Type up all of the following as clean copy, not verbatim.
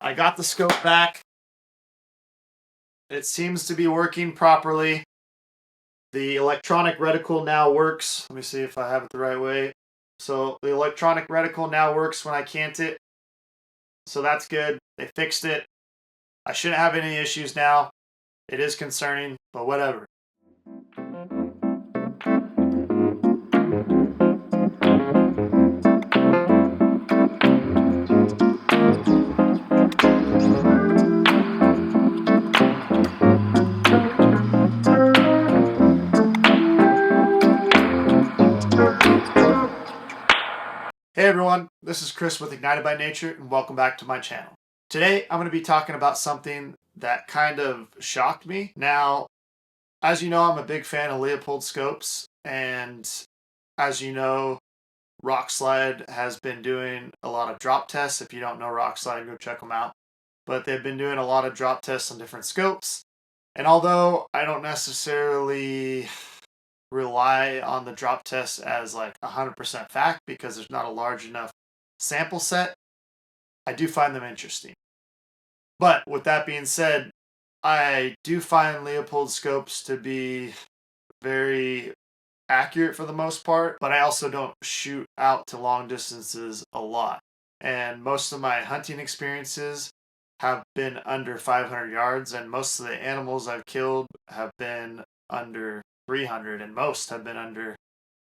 I got the scope back. It seems to be working properly. The electronic reticle now works. Let me see if I have it the right way. So the electronic reticle now works when I cant it. So that's good. They fixed it. I shouldn't have any issues now. It is concerning, but whatever. Hey everyone, this is Chris with Ignited by Nature, and welcome back to my channel. Today I'm going to be talking about something that kind of shocked me. Now, as you know, I'm a big fan of Leupold scopes, and as you know, Rockslide has been doing a lot of drop tests. If you don't know Rockslide, go check them out. But they've been doing a lot of drop tests on different scopes, and although I don't necessarily rely on the drop test as like 100% fact because there's not a large enough sample set, I do find them interesting. But with that being said, I do find Leupold scopes to be very accurate for the most part, but I also don't shoot out to long distances a lot. And most of my hunting experiences have been under 500 yards, and most of the animals I've killed have been under 300, and most have been under,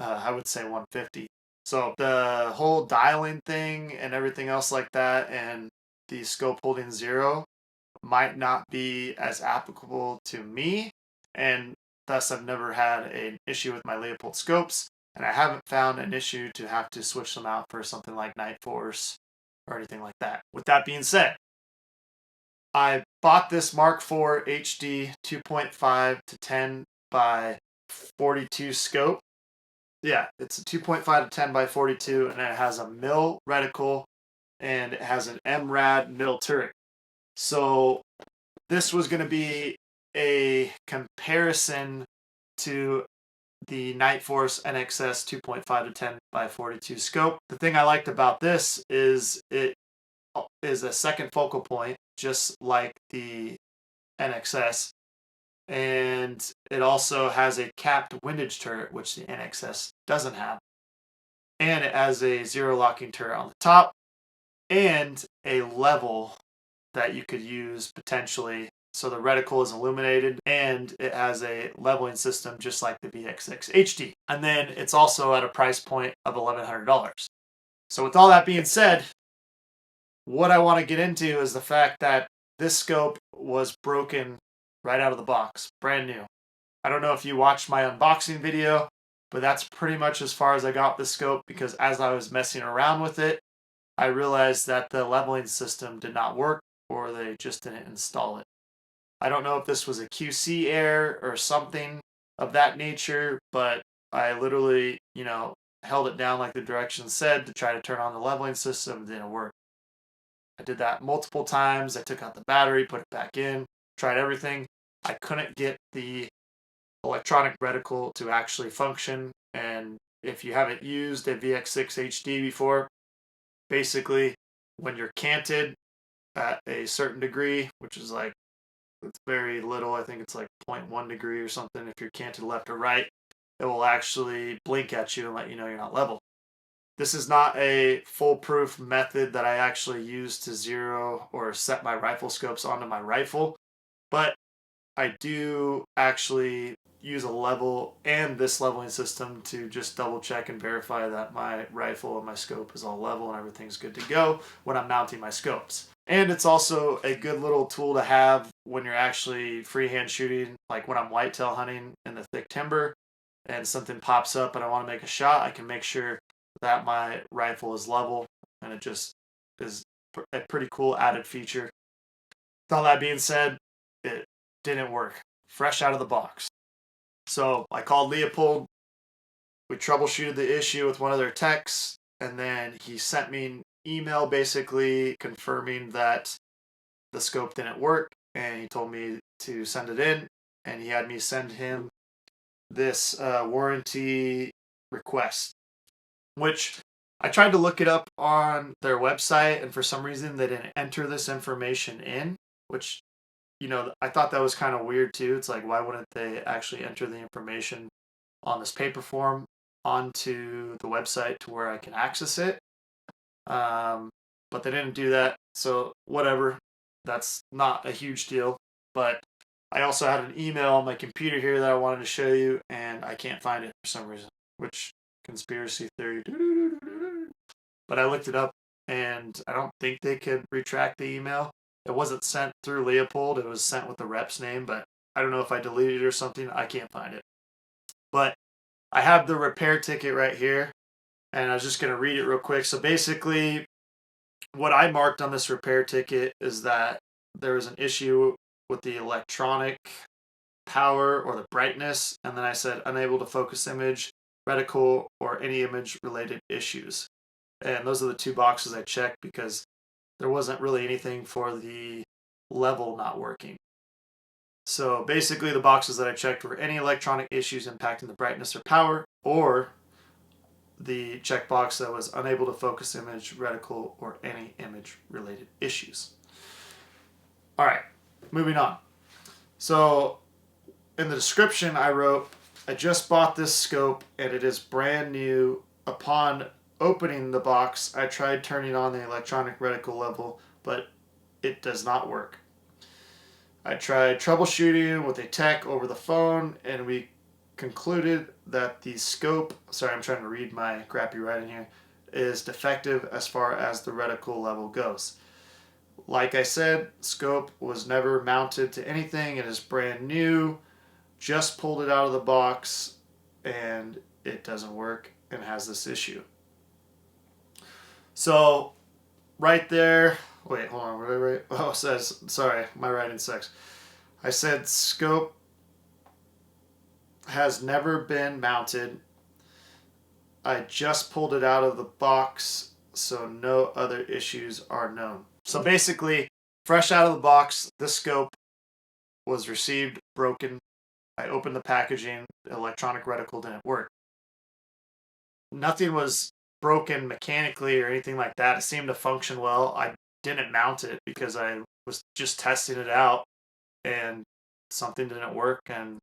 I would say 150. So the whole dialing thing and everything else like that, and the scope holding zero might not be as applicable to me, and thus I've never had an issue with my Leupold scopes, and I haven't found an issue to have to switch them out for something like Nightforce or anything like that. With that being said, I bought this Mark IV HD 2.5 to 10 by 42 scope. Yeah, it's a 2.5 to 10 by 42, and it has a mil reticle, and it has an MRAD mil turret. So this was going to be a comparison to the Nightforce NX8 2.5 to 10 by 42 scope. The thing I liked about this is it is a second focal point, just like the NX8, and it also has a capped windage turret, which the NX8 doesn't have, and it has a zero locking turret on the top and a level that you could use potentially. So the reticle is illuminated, and it has a leveling system just like the VX6 HD. And then it's also at a price point of $1,100. So with all that being said, what I want to get into is the fact that this scope was broken right out of the box, brand new. I don't know if you watched my unboxing video, but that's pretty much as far as I got this scope, because as I was messing around with it, I realized that the leveling system did not work, or they just didn't install it. I don't know if this was a QC error or something of that nature, but I literally, held it down like the directions said to try to turn on the leveling system. It didn't work. I did that multiple times. I took out the battery, put it back in, tried everything. I couldn't get the electronic reticle to actually function. And if you haven't used a VX6 HD before, basically when you're canted at a certain degree, which is like, it's very little, I think it's like 0.1 degree or something, if you're canted left or right, it will actually blink at you and let you know you're not level. This is not a foolproof method that I actually use to zero or set my rifle scopes onto my rifle, but I do actually use a level and this leveling system to just double check and verify that my rifle and my scope is all level and everything's good to go when I'm mounting my scopes. And it's also a good little tool to have when you're actually freehand shooting, like when I'm whitetail hunting in the thick timber and something pops up and I want to make a shot, I can make sure that my rifle is level, and it just is a pretty cool added feature. With all that being said, it didn't work fresh out of the box. So I called Leupold. We troubleshooted the issue with one of their techs, and then he sent me an email basically confirming that the scope didn't work, and he told me to send it in, and he had me send him this warranty request, which I tried to look it up on their website, and for some reason they didn't enter this information in, which, I thought that was kind of weird too. It's like, why wouldn't they actually enter the information on this paper form onto the website to where I can access it? But they didn't do that, so whatever. That's not a huge deal. But I also had an email on my computer here that I wanted to show you, and I can't find it for some reason, which conspiracy theory. But I looked it up, and I don't think they could retract the email. It wasn't sent through Leupold. It was sent with the rep's name, but I don't know if I deleted it or something. I can't find it. But I have the repair ticket right here, and I was just going to read it real quick. So basically, what I marked on this repair ticket is that there was an issue with the electronic power or the brightness, and then I said unable to focus image, reticle, or any image related issues. And those are the two boxes I checked because there wasn't really anything for the level not working. So basically the boxes that I checked were any electronic issues impacting the brightness or power, or the checkbox that was unable to focus image, reticle, or any image related issues. All right, moving on. So in the description I wrote, I just bought this scope and it is brand new. Upon opening the box, I tried turning on the electronic reticle level, but it does not work. I tried troubleshooting with a tech over the phone, and we concluded that the scope, sorry, I'm trying to read my crappy writing here, is defective as far as the reticle level goes. Like I said, scope was never mounted to anything. It is brand new. Just pulled it out of the box, and it doesn't work and has this issue. So right there, wait, hold on, what did I write? Oh, it says, sorry, my writing sucks. I said scope has never been mounted. I just pulled it out of the box, so no other issues are known. So basically, fresh out of the box, this scope was received broken. I opened the packaging, the electronic reticle didn't work. Nothing was broken mechanically or anything like that. It seemed to function well. I didn't mount it because I was just testing it out, and something didn't work, and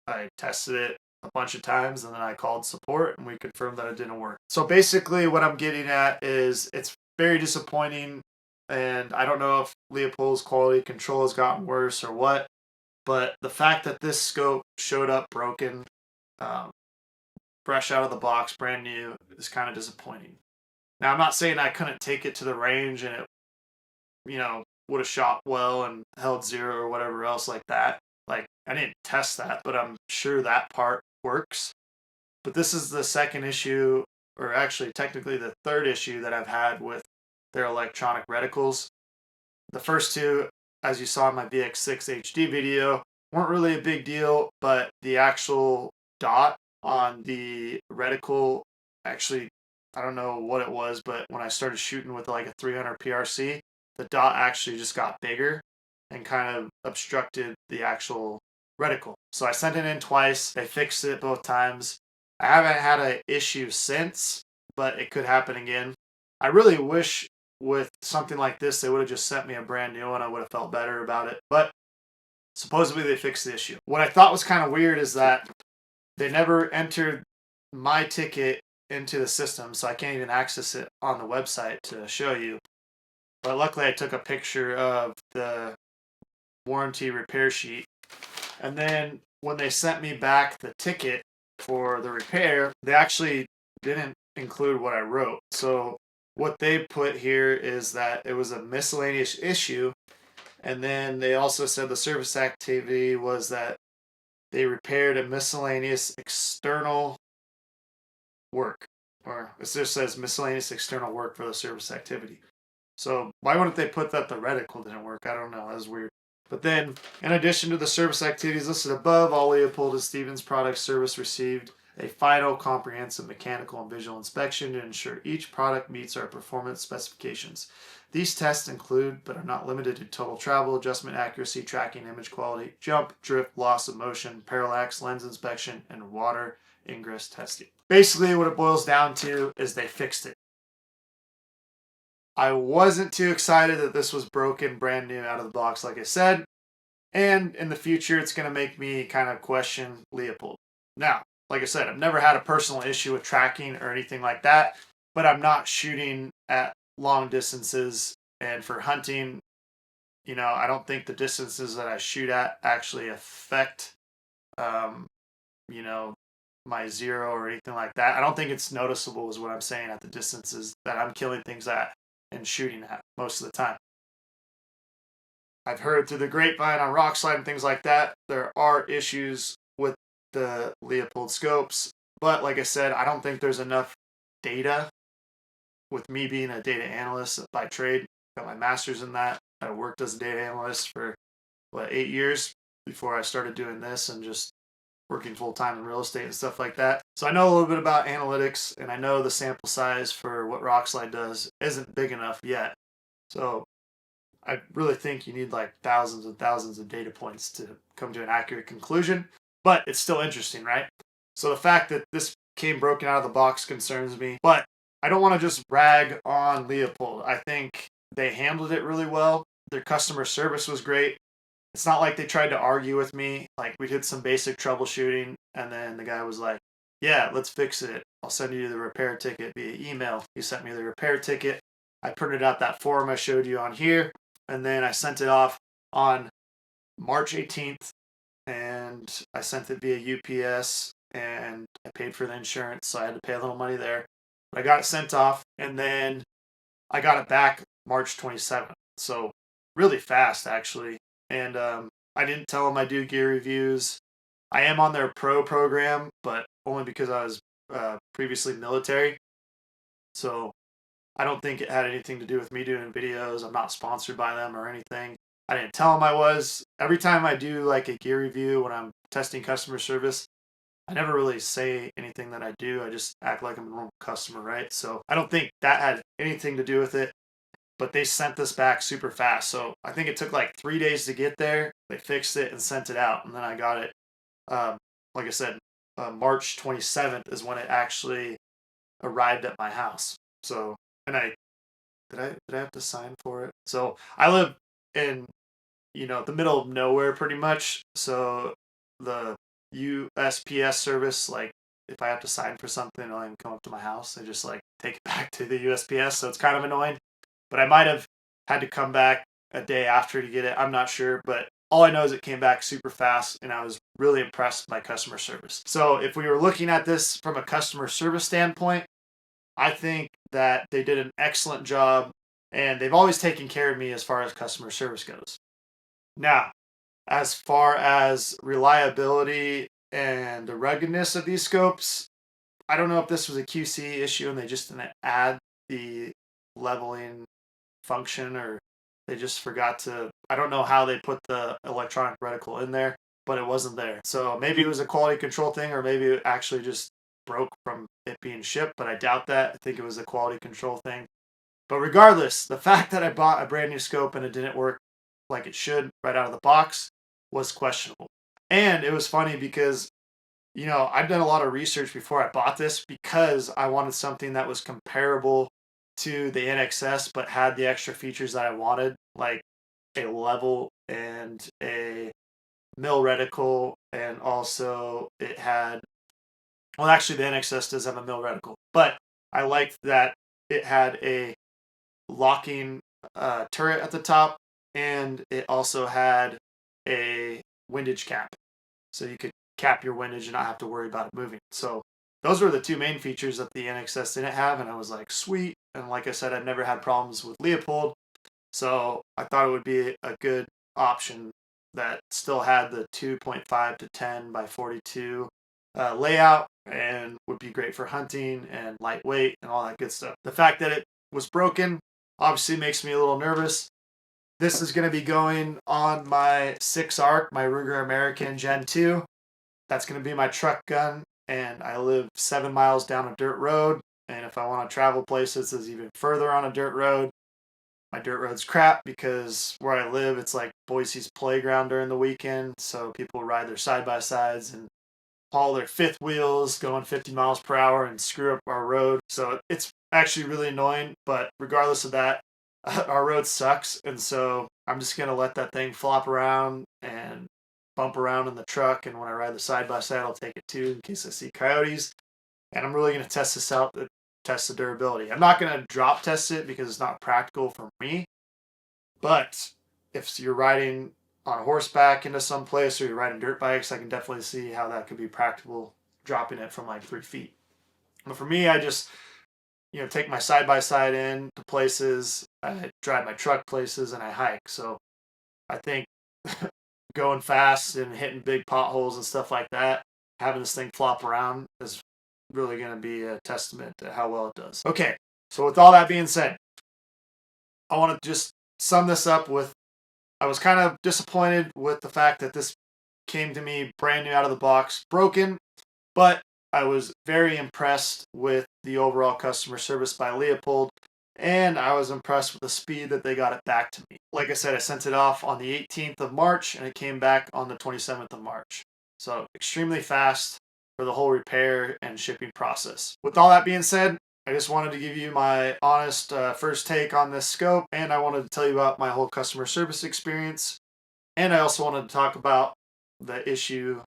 I tested it a bunch of times, and then I called support and we confirmed that it didn't work. So basically what I'm getting at is it's very disappointing, and I don't know if Leupold's quality control has gotten worse or what, but the fact that this scope showed up broken, fresh out of the box, brand new, is kind of disappointing. Now, I'm not saying I couldn't take it to the range and it, would have shot well and held zero or whatever else like that. Like, I didn't test that, but I'm sure that part works. But this is the second issue, or actually technically the third issue that I've had with their electronic reticles. The first two, as you saw in my VX6 HD video, weren't really a big deal, but the actual dot on the reticle, actually, I don't know what it was, but when I started shooting with like a 300 PRC, the dot actually just got bigger and kind of obstructed the actual reticle. So I sent it in twice. They fixed it both times. I haven't had an issue since, but it could happen again. I really wish with something like this, they would have just sent me a brand new one. I would have felt better about it. But supposedly they fixed the issue. What I thought was kind of weird is that they never entered my ticket into the system, so I can't even access it on the website to show you. But luckily I took a picture of the warranty repair sheet. And then when they sent me back the ticket for the repair, they actually didn't include what I wrote. So what they put here is that it was a miscellaneous issue. And then they also said the service activity was that they repaired a miscellaneous external work. Or it just says miscellaneous external work for the service activity. So why wouldn't they put that the reticle didn't work? I don't know. That was weird. But then, in addition to the service activities listed above, all Leupold and Stevens product service received a final comprehensive mechanical and visual inspection to ensure each product meets our performance specifications. These tests include, but are not limited to, total travel, adjustment accuracy, tracking, image quality, jump, drift, loss of motion, parallax, lens inspection, and water ingress testing. Basically, what it boils down to is they fixed it. I wasn't too excited that this was broken brand new out of the box, like I said. And in the future, it's going to make me kind of question Leupold. Now, like I said, I've never had a personal issue with tracking or anything like that, but I'm not shooting at long distances. And for hunting, I don't think the distances that I shoot at actually affect, um, you know, my zero or anything like that. I don't think it's noticeable, is what I'm saying, at the distances that I'm killing things at and shooting at most of the time. I've heard through the grapevine on rock slide and things like that, there are issues with the Leupold scopes. But like I said, I don't think there's enough data. With me being a data analyst by trade, got my master's in that. I worked as a data analyst for 8 years before I started doing this and just working full time in real estate and stuff like that. So I know a little bit about analytics, and I know the sample size for what Rockslide does isn't big enough yet. So I really think you need like thousands and thousands of data points to come to an accurate conclusion, but it's still interesting, right? So the fact that this came broken out of the box concerns me, but I don't want to just rag on Leupold. I think they handled it really well. Their customer service was great. It's not like they tried to argue with me. Like, we did some basic troubleshooting, and then the guy was like, yeah, let's fix it. I'll send you the repair ticket via email. He sent me the repair ticket. I printed out that form I showed you on here, and then I sent it off on March 18th, and I sent it via UPS, and I paid for the insurance, so I had to pay a little money there. But I got it sent off, and then I got it back March 27th. So really fast, actually. And I didn't tell them I do gear reviews. I am on their pro program, but only because I was previously military. So I don't think it had anything to do with me doing videos. I'm not sponsored by them or anything. I didn't tell them I was. Every time I do like a gear review when I'm testing customer service, I never really say anything that I do. I just act like I'm a normal customer, right? So I don't think that had anything to do with it. But they sent this back super fast. So I think it took like 3 days to get there. They fixed it and sent it out. And then I got it, um, like I said, March 27th is when it actually arrived at my house. So, and did I have to sign for it? So I live in, the middle of nowhere pretty much. So the USPS service, like, if I have to sign for something, it'll even come up to my house. They just like take it back to the USPS. So it's kind of annoying. But I might have had to come back a day after to get it. I'm not sure, but all I know is it came back super fast, and I was really impressed by customer service. So if we were looking at this from a customer service standpoint, I think that they did an excellent job, and they've always taken care of me as far as customer service goes. Now, as far as reliability and the ruggedness of these scopes, I don't know if this was a QC issue and they just didn't add the leveling function, or they just forgot to. I don't know how they put the electronic reticle in there, but it wasn't there. So maybe it was a quality control thing, or maybe it actually just broke from it being shipped, but I doubt that. I think it was a quality control thing. But regardless, the fact that I bought a brand new scope and it didn't work like it should right out of the box was questionable. And it was funny because I've done a lot of research before I bought this, because I wanted something that was comparable to the NXS but had the extra features that I wanted, like a level and a mill reticle, and also it had, well, actually the NXS does have a mill reticle, but I liked that it had a locking turret at the top, and it also had a windage cap, so you could cap your windage and not have to worry about it moving. So those were the two main features that the NXS didn't have, and I was like, sweet. And like I said, I've never had problems with Leupold, so I thought it would be a good option that still had the 2.5 to 10 by 42 layout, and would be great for hunting and lightweight and all that good stuff. The fact that it was broken obviously makes me a little nervous. This is going to be going on my 6 ARC, my Ruger American Gen 2. That's going to be my truck gun, and I live 7 miles down a dirt road, and if I want to travel places, it's even further on a dirt road. My dirt road's crap because where I live, it's like Boise's playground during the weekend, so people ride their side-by-sides and haul their fifth wheels going 50 miles per hour and screw up our road. So it's actually really annoying, but regardless of that, our road sucks, and so I'm just gonna let that thing flop around and bump around in the truck, and when I ride the side by side, I'll take it too in case I see coyotes. And I'm really gonna test this out to test the durability. I'm not gonna drop test it because it's not practical for me, but if you're riding on horseback into some place or you're riding dirt bikes, I can definitely see how that could be practical dropping it from like 3 feet. But for me, I just take my side by side in to places. I drive my truck places, and I hike. So I think going fast and hitting big potholes and stuff like that, having this thing flop around is really going to be a testament to how well it does. Okay, so with all that being said, I want to just sum this up with I was kind of disappointed with the fact that this came to me brand new out of the box, broken, but I was very impressed with the overall customer service by Leupold, and I was impressed with the speed that they got it back to me. Like I said, I sent it off on the 18th of March, and it came back on the 27th of March. So extremely fast for the whole repair and shipping process. With all that being said, I just wanted to give you my honest first take on this scope, and I wanted to tell you about my whole customer service experience. And I also wanted to talk about the issue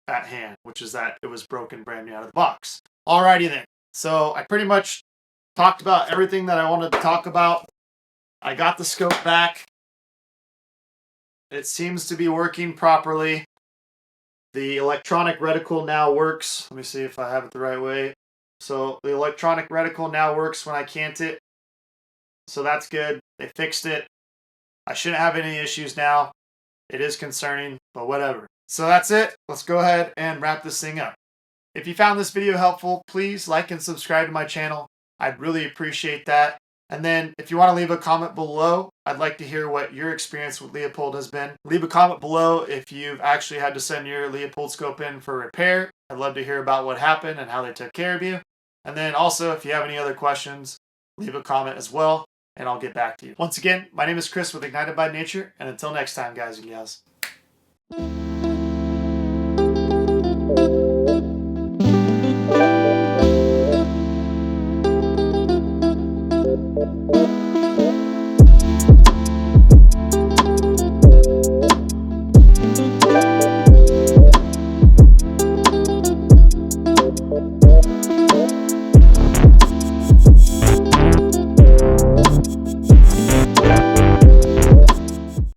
at hand, which is that it was broken brand new out of the box. Alrighty then. So I pretty much talked about everything that I wanted to talk about. I got the scope back. It seems to be working properly. The electronic reticle now works. Let me see if I have it the right way. So the electronic reticle now works when I cant it. So that's good. They fixed it. I shouldn't have any issues now. It is concerning, but whatever. So that's it. Let's go ahead and wrap this thing up. If you found this video helpful, please like and subscribe to my channel. I'd really appreciate that. And then if you want to leave a comment below, I'd like to hear what your experience with Leupold has been. Leave a comment below if you've actually had to send your Leupold scope in for repair. I'd love to hear about what happened and how they took care of you. And then also, if you have any other questions, leave a comment as well, and I'll get back to you. Once again, my name is Chris with Ignited by Nature, and until next time, guys and gals.